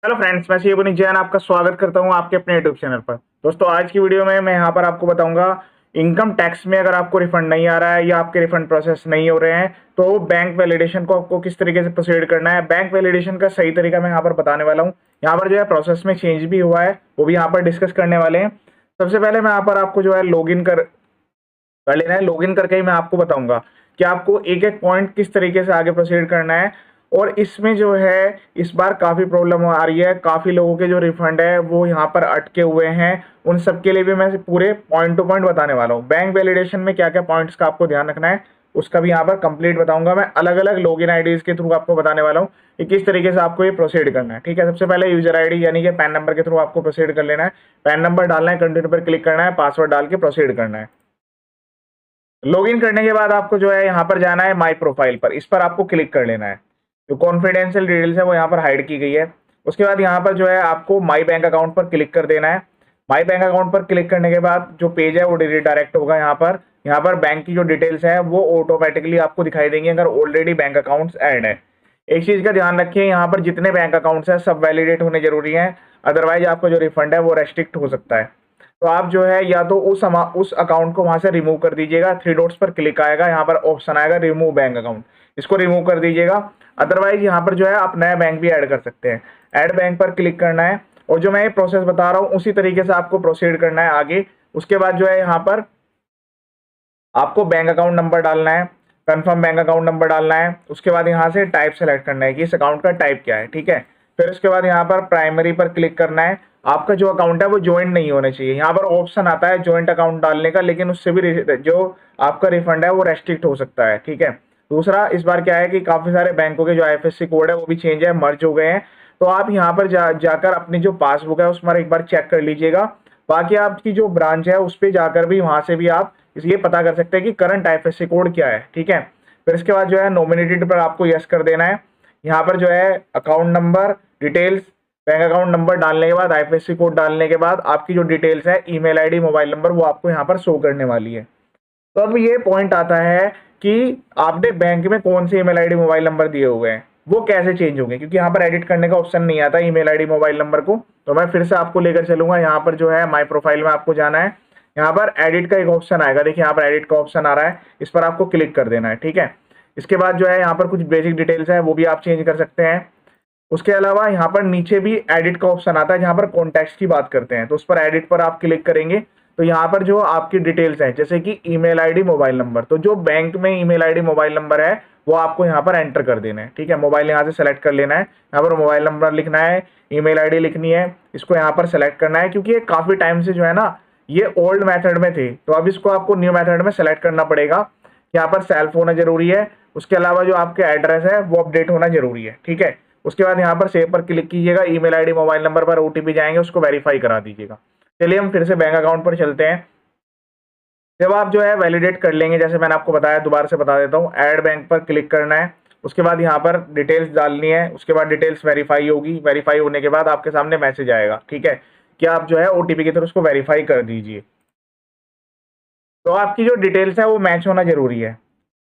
Hello friends, मैं शिवनी जैन आपका स्वागत करता हूं आपके अपने यूट्यूब चैनल पर। दोस्तों, आज की वीडियो में मैं यहां पर आपको बताऊंगा इनकम टैक्स में अगर आपको रिफंड नहीं आ रहा है या आपके रिफंड प्रोसेस नहीं हो रहे हैं तो बैंक वैलिडेशन को आपको किस तरीके से प्रोसीड करना है। बैंक वैलिडेशन का सही तरीका मैं यहाँ पर बताने वाला हूँ। यहाँ पर जो है प्रोसेस में चेंज भी हुआ है, वो भी यहाँ पर डिस्कस करने वाले हैं। सबसे पहले मैं यहाँ पर आपको जो है लॉग इन कर लेना है। लॉगिन करके ही मैं आपको बताऊंगा कि आपको एक एक पॉइंट किस तरीके से आगे प्रोसीड करना है। और इसमें जो है इस बार काफ़ी प्रॉब्लम आ रही है, काफ़ी लोगों के जो रिफंड है वो यहाँ पर अटके हुए हैं। उन सब के लिए भी मैं पूरे पॉइंट टू पॉइंट बताने वाला हूँ। बैंक वैलिडेशन में क्या क्या पॉइंट्स का आपको ध्यान रखना है उसका भी यहाँ पर कंप्लीट बताऊंगा। मैं अलग अलग लॉगिन आईडीज के थ्रू आपको बताने वाला हूँ कि किस तरीके से आपको ये प्रोसीड करना है। ठीक है, सबसे पहले यूजर आईडी यानी कि पैन नंबर के थ्रू आपको प्रोसीड कर लेना है। पैन नंबर डालना है, कंटिन्यू पर क्लिक करना है, पासवर्ड डाल के प्रोसीड करना है। लॉगिन करने के बाद आपको जो है यहाँ पर जाना है माई प्रोफाइल पर, इस पर आपको क्लिक कर लेना है। जो कॉन्फिडेंशियल डिटेल्स है वो यहाँ पर हाइड की गई है। उसके बाद यहाँ पर जो है आपको माई बैंक अकाउंट पर क्लिक कर देना है। माई बैंक अकाउंट पर क्लिक करने के बाद जो पेज है वो डायरेक्ट होगा। यहाँ पर बैंक की जो डिटेल्स है वो ऑटोमेटिकली आपको दिखाई देंगी अगर ऑलरेडी बैंक अकाउंट्स ऐड है। एक चीज का ध्यान रखिए, यहाँ पर जितने बैंक अकाउंट्स हैं सब वैलिडेट होने जरूरी हैं, अदरवाइज आपका जो रिफंड है वो रेस्ट्रिक्ट हो सकता है। तो आप जो है या तो उस अकाउंट को वहां से रिमूव कर दीजिएगा। थ्री डॉट्स पर क्लिक आएगा, यहाँ पर ऑप्शन आएगा रिमूव बैंक अकाउंट, इसको रिमूव कर दीजिएगा। अदरवाइज यहाँ पर जो है आप नया बैंक भी ऐड कर सकते हैं। ऐड बैंक पर क्लिक करना है और जो मैं ये प्रोसेस बता रहा हूँ उसी तरीके से आपको प्रोसीड करना है आगे। उसके बाद जो है यहाँ पर आपको बैंक अकाउंट नंबर डालना है, कंफर्म बैंक अकाउंट नंबर डालना है। उसके बाद यहाँ से टाइप सेलेक्ट करना है कि इस अकाउंट का टाइप क्या है। ठीक है, फिर उसके बाद यहाँ पर प्राइमरी पर क्लिक करना है। आपका जो अकाउंट है वो ज्वाइंट नहीं होना चाहिए। यहाँ पर ऑप्शन आता है ज्वाइंट अकाउंट डालने का, लेकिन उससे भी जो आपका रिफंड है वो रेस्ट्रिक्ट हो सकता है। ठीक है, दूसरा इस बार क्या है कि काफी सारे बैंकों के जो आईएफएससी कोड है वो भी चेंज है, मर्ज हो गए हैं। तो आप यहाँ पर जाकर अपनी जो पासबुक है उस पर एक बार चेक कर लीजिएगा। बाकी आपकी जो ब्रांच है उस पर जाकर भी वहां से भी आप ये पता कर सकते हैं कि करंट आईएफएससी कोड क्या है। ठीक है, फिर इसके बाद जो है नॉमिनेटेड पर आपको यस कर देना है। यहाँ पर जो है account number details, bank account number डालने के बाद आईएफएससी कोड डालने के बाद आपकी जो डिटेल्स है ईमेल आईडी मोबाइल नंबर वो आपको यहाँ पर शो करने वाली है। तो अब ये पॉइंट आता है कि आपने बैंक में कौन से ईमेल आईडी मोबाइल नंबर दिए हुए हैं वो कैसे चेंज होंगे, क्योंकि यहाँ पर एडिट करने का ऑप्शन नहीं आता ईमेल आईडी मोबाइल नंबर को। तो मैं फिर से आपको लेकर चलूंगा। यहाँ पर जो है माई प्रोफाइल में आपको जाना है। यहाँ पर एडिट का एक ऑप्शन आएगा, देखिए यहाँ पर एडिट का ऑप्शन आ रहा है, इस पर आपको क्लिक कर देना है। ठीक है, इसके बाद जो है यहाँ पर कुछ बेसिक डिटेल्स है वो भी आप चेंज कर सकते हैं। उसके अलावा यहाँ पर नीचे भी एडिट का ऑप्शन आता है जहाँ पर कॉन्टैक्ट्स की बात करते हैं, तो उस पर एडिट पर आप क्लिक करेंगे तो यहाँ पर जो आपकी डिटेल्स हैं जैसे कि ईमेल आईडी मोबाइल नंबर, तो जो बैंक में ईमेल आईडी मोबाइल नंबर है वो आपको यहाँ पर एंटर कर देना है। ठीक है, मोबाइल यहाँ से सेलेक्ट कर लेना है, यहाँ पर मोबाइल नंबर लिखना है, ईमेल आईडी लिखनी है, इसको यहाँ पर सेलेक्ट करना है। क्योंकि ये काफी टाइम से जो है ना ये ओल्ड मेथड में थे, तो अब इसको आपको न्यू मेथड में सेलेक्ट करना पड़ेगा। यहाँ पर सेल्फ होना जरूरी है। उसके अलावा जो आपके एड्रेस है वो अपडेट होना जरूरी है। ठीक है, उसके बाद यहाँ पर सेव पर क्लिक कीजिएगा। ईमेल आईडी मोबाइल नंबर पर ओटीपी जाएंगे, उसको वेरीफाई करा दीजिएगा। चलिए हम फिर से बैंक अकाउंट पर चलते हैं। जब आप जो है वैलिडेट कर लेंगे, जैसे मैंने आपको बताया, दोबारा से बता देता हूँ, ऐड बैंक पर क्लिक करना है। उसके बाद यहाँ पर डिटेल्स डालनी है। उसके बाद डिटेल्स वेरीफाई होगी। वेरीफाई होने के बाद आपके सामने मैसेज आएगा, ठीक है, कि आप जो है ओटीपी की तरफ उसको वेरीफाई कर दीजिए। तो आपकी जो डिटेल्स है वो मैच होना जरूरी है।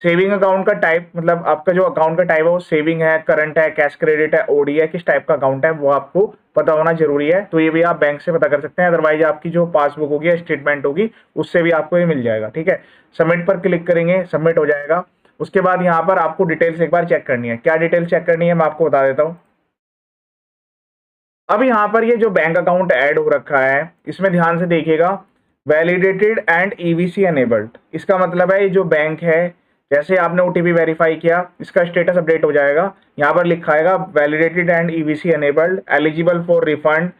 सेविंग अकाउंट का टाइप, मतलब आपका जो अकाउंट का टाइप है वो सेविंग है, करंट है, कैश क्रेडिट है, ओडी है, किस टाइप का अकाउंट है वो आपको पता होना जरूरी है। तो ये भी आप बैंक से पता कर सकते हैं, अदरवाइज आपकी जो पासबुक होगी या स्टेटमेंट होगी उससे भी आपको ये मिल जाएगा। ठीक है, सबमिट पर क्लिक करेंगे, सबमिट हो जाएगा। उसके बाद यहाँ पर आपको डिटेल्स एक बार चेक करनी है। क्या डिटेल्स चेक करनी है मैं आपको बता देता हूँ। अब यहाँ पर ये जो बैंक अकाउंट ऐड हो रखा है इसमें ध्यान से देखिएगा, वैलिडेटेड एंड ईवीसी एनेबल्ड, इसका मतलब है ये जो बैंक है, जैसे आपने ओटीपी वेरीफाई किया इसका स्टेटस अपडेट हो जाएगा। यहाँ पर लिखा आएगा validated and EVC enabled, eligible for refund,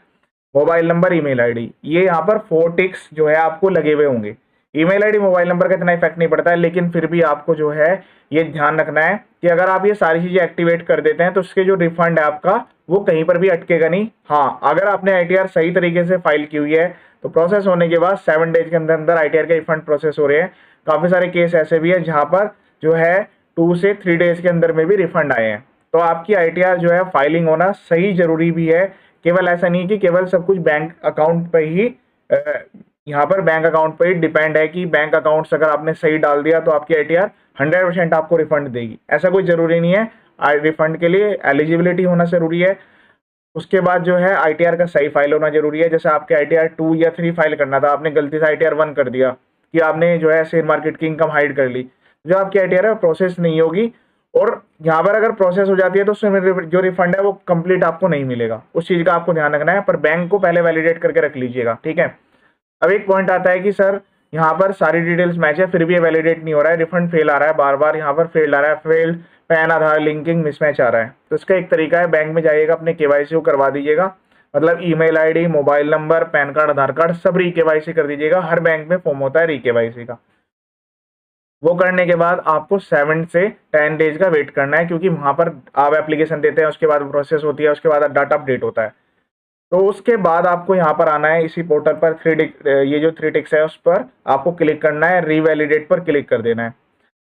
mobile number, email ID. ये यहाँ पर 4 टिक्स जो है आपको लगे हुए होंगे। ईमेल आईडी मोबाइल नंबर का इतना इफेक्ट नहीं पड़ता है, लेकिन फिर भी आपको जो है ये ध्यान रखना है कि अगर आप ये सारी चीजें एक्टिवेट कर देते हैं तो उसके जो रिफंड है आपका वो कहीं पर भी अटकेगा नहीं। हाँ, अगर आपने आईटीआर सही तरीके से फाइल की हुई है तो प्रोसेस होने के बाद 7 डेज के अंदर अंदर आईटीआर के रिफंड प्रोसेस हो रहे हैं। काफी सारे केस ऐसे भी है जहां पर जो है 2 से 3 डेज के अंदर में भी रिफंड आए हैं। तो आपकी आईटीआर जो है फाइलिंग होना सही जरूरी भी है। केवल ऐसा नहीं कि केवल सब कुछ बैंक अकाउंट पे ही यहाँ पर बैंक अकाउंट पर ही डिपेंड है कि बैंक अकाउंट्स अगर आपने सही डाल दिया तो आपकी आईटीआर 100% आपको रिफंड देगी, ऐसा कोई जरूरी नहीं है। रिफंड के लिए एलिजिबिलिटी होना जरूरी है। उसके बाद जो है आईटीआर का सही फाइल होना जरूरी है। जैसे आपके आईटीआर 2 या 3 फाइल करना था, आपने गलती से आईटीआर 1 कर दिया कि आपने जो है शेयर मार्केट की इनकम हाइड कर ली, जो आपकी आईटीआर है प्रोसेस नहीं होगी। और यहाँ पर अगर प्रोसेस हो जाती है तो उसमें जो रिफंड है वो कंप्लीट आपको नहीं मिलेगा। उस चीज का आपको ध्यान रखना है, पर बैंक को पहले वैलिडेट करके रख लीजिएगा, ठीक है। अब एक पॉइंट आता है कि सर यहाँ पर सारी डिटेल्स मैच है फिर भी ये वैलिडेट नहीं हो रहा है, रिफंड फेल आ रहा है, बार बार यहाँ पर फेल आ रहा है, फेल पैन आधार लिंकिंग मिसमैच आ रहा है। तो इसका एक तरीका है, बैंक में जाइएगा, अपने केवाईसी को करवा दीजिएगा, मतलब email ID, mobile number, PAN card, Aadhaar card सब री केवाईसी कर दीजिएगा। हर बैंक में फॉर्म होता है री केवाईसी का। वो करने के बाद आपको 7 से 10 डेज का वेट करना है, क्योंकि वहां पर आप एप्लीकेशन देते हैं, उसके बाद प्रोसेस होती है, उसके बाद डाटा अपडेट होता है। तो उसके बाद आपको यहाँ पर आना है इसी पोर्टल पर, ये जो 3 टिक्स है उस पर आपको क्लिक करना है, रीवैलिडेट पर क्लिक कर देना है।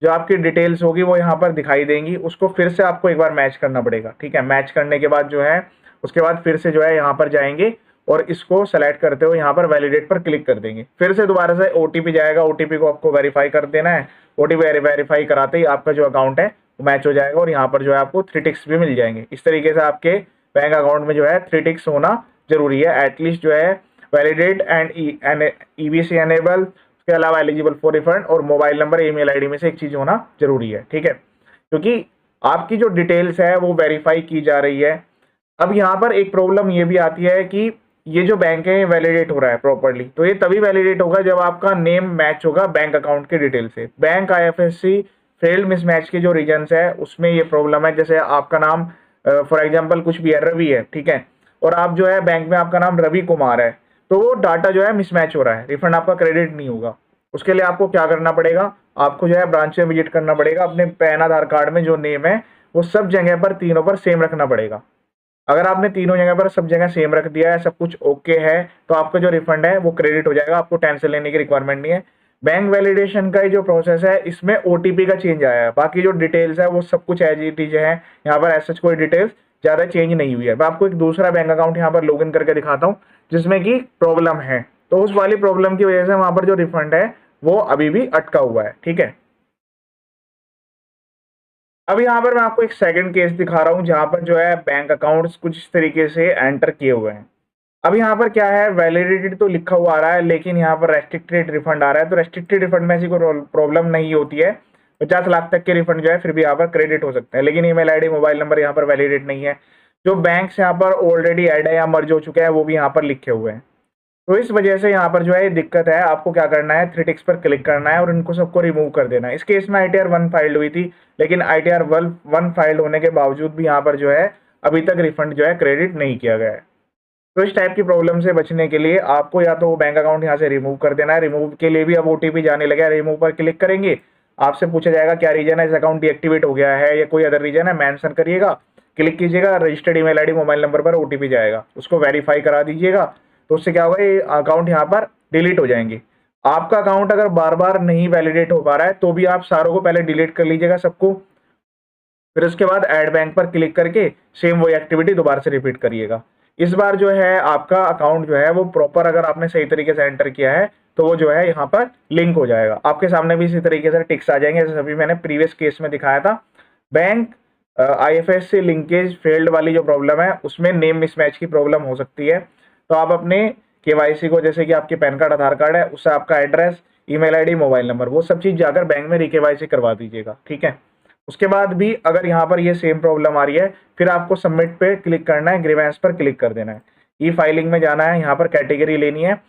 जो आपकी डिटेल्स होगी वो यहाँ पर दिखाई देंगी, उसको फिर से आपको एक बार मैच करना पड़ेगा, ठीक है। मैच करने के बाद जो है उसके बाद फिर से जो है यहाँ पर जाएंगे और इसको सेलेक्ट करते हुए यहाँ पर वैलिडेट पर क्लिक कर देंगे। फिर से दोबारा से ओटीपी जाएगा, ओटीपी को आपको वेरीफाई कर देना है। ओटीपी वेरीफाई कराते ही आपका जो अकाउंट है वो मैच हो जाएगा और यहाँ पर जो है आपको 3 टिक्स भी मिल जाएंगे। इस तरीके से आपके बैंक अकाउंट में जो है 3 टिक्स होना जरूरी है, एटलीस्ट जो है वैलिडेट एंड ईबीसी एनेबल, उसके अलावा एलिजिबल फॉर रिफंड और मोबाइल नंबर, ईमेल आईडी में से एक चीज होना जरूरी है, ठीक है, क्योंकि आपकी जो डिटेल्स है वो वेरीफाई की जा रही है। अब यहाँ पर एक प्रॉब्लम ये भी आती है कि ये जो बैंक है वैलिडेट हो रहा है प्रॉपर्ली, तो ये तभी वैलिडेट होगा जब आपका नेम मैच होगा बैंक अकाउंट के डिटेल से। बैंक आईएफएससी फेल्ड मिसमैच के जो रीजंस है उसमें ये प्रॉब्लम है। जैसे आपका नाम फॉर एग्जांपल कुछ भी है, रवि है, ठीक है, और आप जो है बैंक में आपका नाम रवि कुमार है, तो वो डाटा जो है मिसमैच हो रहा है, रिफंड आपका क्रेडिट नहीं होगा। उसके लिए आपको क्या करना पड़ेगा, आपको जो है ब्रांच में विजिट करना पड़ेगा, अपने पैन आधार कार्ड में जो नेम है वो सब जगह पर तीनों पर सेम रखना पड़ेगा। अगर आपने तीनों जगह पर सब जगह सेम रख दिया है, सब कुछ ओके है, तो आपका जो रिफंड है वो क्रेडिट हो जाएगा, आपको टेंशन लेने की रिक्वायरमेंट नहीं है। बैंक वैलिडेशन का जो प्रोसेस है इसमें ओटीपी का चेंज आया है, बाकी जो डिटेल्स है वो सब कुछ एज इट इज है, यहाँ पर ऐसा कोई डिटेल्स ज्यादा चेंज नहीं हुई है। मैं आपको एक दूसरा बैंक अकाउंट यहाँ पर लॉगिन करके दिखाता हूँ जिसमें की प्रॉब्लम है, तो उस वाली प्रॉब्लम की वजह से वहां पर जो रिफंड है वो अभी भी अटका हुआ है, ठीक है। अब यहाँ पर मैं आपको एक सेकंड केस दिखा रहा हूँ जहां पर जो है बैंक अकाउंट्स कुछ इस तरीके से एंटर किए हुए हैं। अब यहाँ पर क्या है, वैलिडिटी तो लिखा हुआ आ रहा है लेकिन यहाँ पर रेस्ट्रिक्टेड रिफंड आ रहा है। तो रेस्ट्रिक्टेड रिफंड में ऐसी कोई प्रॉब्लम नहीं होती है, 50 लाख तक के रिफंड जो है फिर भी यहाँ पर क्रेडिट हो सकते हैं, लेकिन ईमेल आईडी, मोबाइल नंबर यहाँ पर वैलिडेट नहीं है। जो बैंक यहाँ पर ऑलरेडी ऐड है या मर्ज हो चुके हैं वो भी यहाँ पर लिखे हुए हैं। तो इस वजह से यहाँ पर जो है दिक्कत है। आपको क्या करना है, 3 टिक्स पर क्लिक करना है और इनको सबको रिमूव कर देना है। इस केस में आईटीआर 1 फाइल्ड हुई थी, लेकिन आईटीआर 1 फाइल्ड होने के बावजूद भी यहाँ पर जो है अभी तक रिफंड जो है क्रेडिट नहीं किया गया है। तो इस टाइप की प्रॉब्लम से बचने के लिए आपको या तो बैंक अकाउंट यहाँ से रिमूव कर देना है। रिमूव के लिए भी अब ओटीपी जाने लगा है, रिमूव पर क्लिक करेंगे, आपसे पूछा जाएगा क्या रीजन है, इस अकाउंट डीएक्टिवेट हो गया है या कोई अदर रीजन है, मेंशन करिएगा, क्लिक कीजिएगा, registered email ID, mobile number पर ओटीपी जाएगा, उसको वेरीफाई करा दीजिएगा। तो उससे क्या होगा, ये अकाउंट यहाँ पर डिलीट हो जाएंगे। आपका अकाउंट अगर बार बार नहीं वैलिडेट हो पा रहा है तो भी आप सारों को पहले डिलीट कर लीजिएगा सबको, फिर उसके बाद ऐड बैंक पर क्लिक करके सेम वही एक्टिविटी दोबारा से रिपीट करिएगा। इस बार जो है आपका अकाउंट जो है वो प्रॉपर अगर आपने सही तरीके से एंटर किया है तो वो जो है यहाँ पर लिंक हो जाएगा। आपके सामने भी इसी तरीके से टिक्स आ जाएंगे जैसे अभी मैंने प्रीवियस केस में दिखाया था। बैंक आईएफएस से लिंकेज फेल्ड वाली जो प्रॉब्लम है उसमें नेम मिसमैच की प्रॉब्लम हो सकती है। तो आप अपने केवाईसी को, जैसे कि आपके पैन कार्ड, आधार कार्ड है, उससे आपका address, email ID, mobile number, वो सब चीज जाकर बैंक में रिकेवाईसी करवा दीजिएगा, ठीक है। उसके बाद भी अगर यहाँ पर ये सेम प्रॉब्लम आ रही है फिर आपको सबमिट पे क्लिक करना है, ग्रीवेंस पर क्लिक कर देना है, ई फाइलिंग में जाना है, यहाँ पर कैटेगरी लेनी है।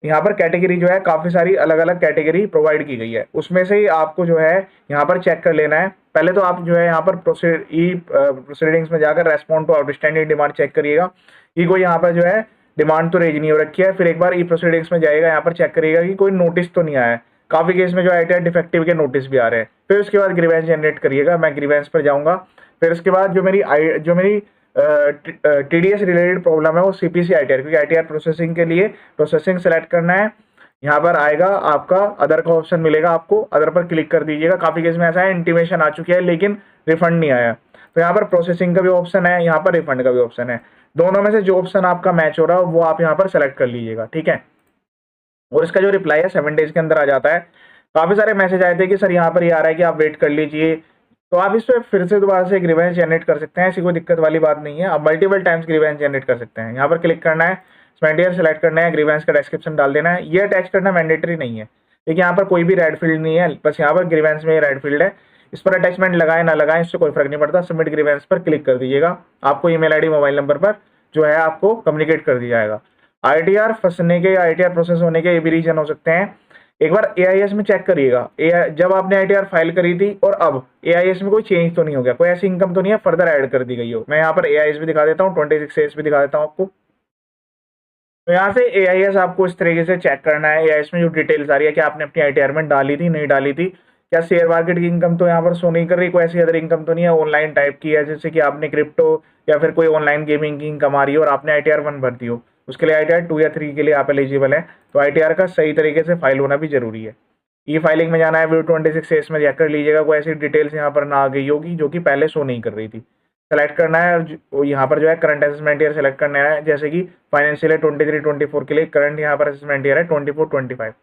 यहाँ पर कैटेगरी जो है काफी सारी अलग अलग कैटेगरी प्रोवाइड की गई है, उसमें से ही आपको जो है यहाँ पर चेक कर लेना है। पहले तो आप जो है यहाँ पर प्रोसीडिंग्स में जाकर respond to outstanding demand cheque करिएगा कि कोई यहाँ पर जो है डिमांड तो रेज नहीं हो रखी है। फिर एक बार ई प्रोसीडिंग्स में जाएगा, यहाँ पर चेक करिएगा कि कोई नोटिस तो नहीं आया है। काफी केस में जो आईटीआर डिफेक्टिव के नोटिस भी आ रहे हैं। फिर उसके बाद ग्रीवेंस जनरेट करिएगा, मैं ग्रीवेंस पर जाऊंगा। फिर उसके बाद जो मेरी टीडीएस रिलेटेड प्रॉब्लम है वो सीपीसी आईटीआर, क्योंकि आईटीआर प्रोसेसिंग के लिए प्रोसेसिंग सेलेक्ट करना है। यहाँ पर आएगा आपका अदर का ऑप्शन मिलेगा, आपको अदर पर क्लिक कर दीजिएगा। काफी केस में ऐसा है इंटीमेशन आ चुकी है लेकिन रिफंड नहीं आया, तो यहाँ पर प्रोसेसिंग का भी ऑप्शन है, यहाँ पर रिफंड का भी ऑप्शन है। दोनों में से जो ऑप्शन आपका मैच हो रहा है वो आप यहाँ पर सेलेक्ट कर लीजिएगा, ठीक है। और इसका जो रिप्लाई है 7 डेज के अंदर आ जाता है। काफी सारे मैसेज आए थे कि सर यहाँ पर ये आ रहा है कि आप वेट कर लीजिए, तो आप इस पे फिर से दोबारा से ग्रीवेंस जनरेट कर सकते हैं, ऐसी कोई दिक्कत वाली बात नहीं है। आप मल्टीपल टाइम्स ग्रीवेंस जनरेट कर सकते हैं। यहाँ पर क्लिक करना है, स्पेंडियर सेलेक्ट करना है, ग्रीवेंस का डिस्क्रिप्शन डाल देना है। ये अटैच करना मैंडेटरी नहीं है, देखिए यहाँ पर कोई भी रेड फील्ड नहीं है, बस यहाँ पर ग्रीवेंस में रेड फील्ड है। इस पर अटैचमेंट लगाए ना लगाए इससे कोई फर्क नहीं पड़ता। सबमिट ग्रीवेंस पर क्लिक कर दीजिएगा, आपको ईमेल आईडी मोबाइल नंबर पर जो है आपको कम्युनिकेट कर दिया जाएगा। आईटीआर फंसने के या आईटीआर प्रोसेस होने के ये भी रीजन हो सकते हैं। एक बार एआईएस में चेक करिएगा, जब आपने आईटीआर फाइल करी थी और अब एआईएस में कोई चेंज तो नहीं हो गया, कोई ऐसी इनकम तो नहीं है फर्दर ऐड कर दी गई हो। मैं यहाँ पर एआईएस भी दिखा देता हूँ, 26 एस भी दिखा देता हूँ आपको। तो यहाँ से एआईएस आपको इस तरीके से चेक करना है। एआईएस में जो डिटेल्स आ रही है कि आपने अपनी आईटीआर में डाली थी नहीं डाली थी, क्या शेयर मार्केट की इनकम तो यहाँ पर शो नहीं कर रही, कोई ऐसी अदर इनकम तो नहीं है ऑनलाइन टाइप की है, जैसे कि आपने क्रिप्टो या फिर कोई ऑनलाइन गेमिंग की इनकम आ रही हो और आपने आईटीआर 1 भरती हो, उसके लिए आईटीआर 2 या 3 के लिए आप एलिजिबल है। तो आईटीआर का सही तरीके से फाइल होना भी जरूरी है। ई फाइलिंग में जाना है, व्यू 26 एस में चेक कर लीजिएगा कोई ऐसी डिटेल्स यहाँ पर ना आ गई होगी जो कि पहले शो नहीं कर रही थी। सेलेक्ट करना है और यहाँ पर जो है करंट असेसमेंट ईयर सेलेक्ट करना है, जैसे कि फाइनेंशियल है 23-24 के लिए करंट यहाँ पर असेसमेंट ईयर है 24-25।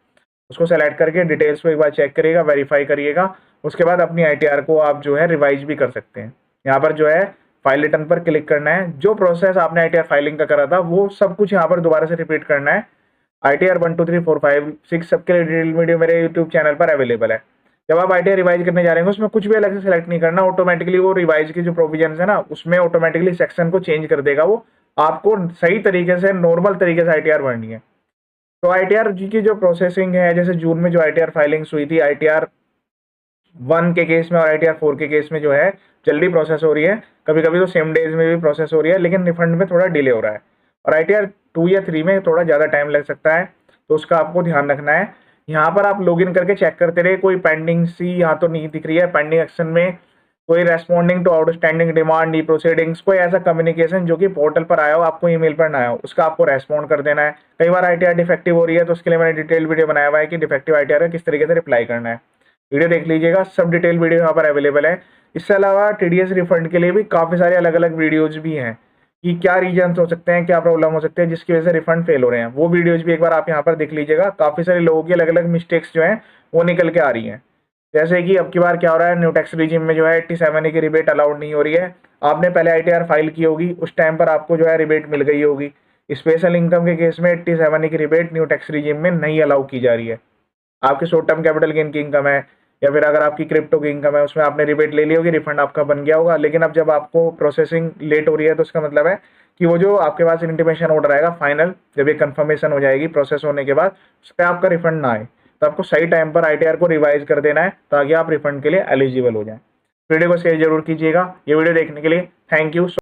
उसको सेलेक्ट करके डिटेल्स को एक बार चेक करिएगा, वेरीफाई करिएगा। उसके बाद अपनी आईटीआर को आप जो है रिवाइज भी कर सकते हैं। यहाँ पर जो है फाइल रिटर्न पर क्लिक करना है, जो प्रोसेस आपने आईटीआर फाइलिंग का करा था वो सब कुछ यहाँ पर दोबारा से रिपीट करना है। आईटीआर 1 2 3 4 5 6 सबके लिए डिटेल वीडियो मेरे यूट्यूब चैनल पर अवेलेबल है। जब आप आईटीआर रिवाइज करने जा रहे हैं उसमें कुछ भी अलग से सेलेक्ट नहीं करना, ऑटोमेटिकली वो रिवाइज की जो प्रोविजन है ना उसमें ऑटोमेटिकली सेक्शन को चेंज कर देगा। वो आपको सही तरीके से नॉर्मल तरीके से आईटीआर भरनी है। तो आईटीआर जी की जो प्रोसेसिंग है, जैसे जून में जो आईटीआर फाइलिंग्स हुई थी आईटीआर 1 के केस में और आईटीआर 4 के केस में जो है जल्दी प्रोसेस हो रही है, कभी कभी तो सेम डेज में भी प्रोसेस हो रही है, लेकिन रिफंड में थोड़ा डिले हो रहा है। और आईटीआर 2 या 3 में थोड़ा ज़्यादा टाइम लग सकता है, तो उसका आपको ध्यान रखना है। यहाँ पर आप लॉगिन करके चेक करते रहे, कोई पेंडिंग सी यहाँ तो नहीं दिख रही है। पेंडिंग एक्शन में कोई responding to outstanding demand, e proceedings, कोई ऐसा कम्युनिकेशन जो कि पोर्टल पर आया हो आपको ईमेल पर ना आया हो, उसका आपको रेस्पॉन्ड कर देना है। कई बार आईटीआर डिफेक्टिव हो रही है तो उसके लिए मैंने डिटेल वीडियो बनाया हुआ है कि डिफेक्टिव आईटीआर है किस तरीके से रिप्लाई करना है, वीडियो देख लीजिएगा, सब डिटेल वीडियो यहाँ पर अवेलेबल है। इसके अलावा टीडीएस रिफंड के लिए भी काफ़ी सारे अलग अलग वीडियोज भी हैं कि क्या रीजन हो सकते हैं, क्या प्रॉब्लम हो सकते हैं जिसकी वजह से रिफंड फेल हो रहे हैं। वो वीडियोज भी एक बार आप यहाँ पर देख लीजिएगा। काफ़ी सारे लोगों की अलग अलग मिस्टेक्स जो हैं वो निकल के आ रही हैं। जैसे कि अब की बार क्या हो रहा है, न्यू टैक्स रिजीम में जो है 87 की रिबेट अलाउड नहीं हो रही है। आपने पहले आईटीआर फाइल की होगी, उस टाइम पर आपको जो है रिबेट मिल गई होगी। स्पेशल इनकम के केस में 87 की रिबेट न्यू टैक्स रिजीम में नहीं अलाउ की जा रही है। आपके शॉर्ट टर्म कैपिटल गेन की इनकम है या फिर अगर आपकी क्रिप्टो की इनकम है उसमें आपने रिबेट ले ली होगी, रिफंड आपका बन गया होगा। लेकिन अब जब आपको प्रोसेसिंग लेट हो रही है तो उसका मतलब है कि वो जो आपके पास इंटीमेशन ऑर्डर आएगा फाइनल, जब ये कंफर्मेशन हो जाएगी प्रोसेस होने के बाद, उस पर आपका रिफंड ना आए, तो आपको सही टाइम पर आईटीआर को रिवाइज कर देना है ताकि आप रिफंड के लिए एलिजिबल हो जाएं। वीडियो को शेयर जरूर कीजिएगा। ये वीडियो देखने के लिए थैंक यू।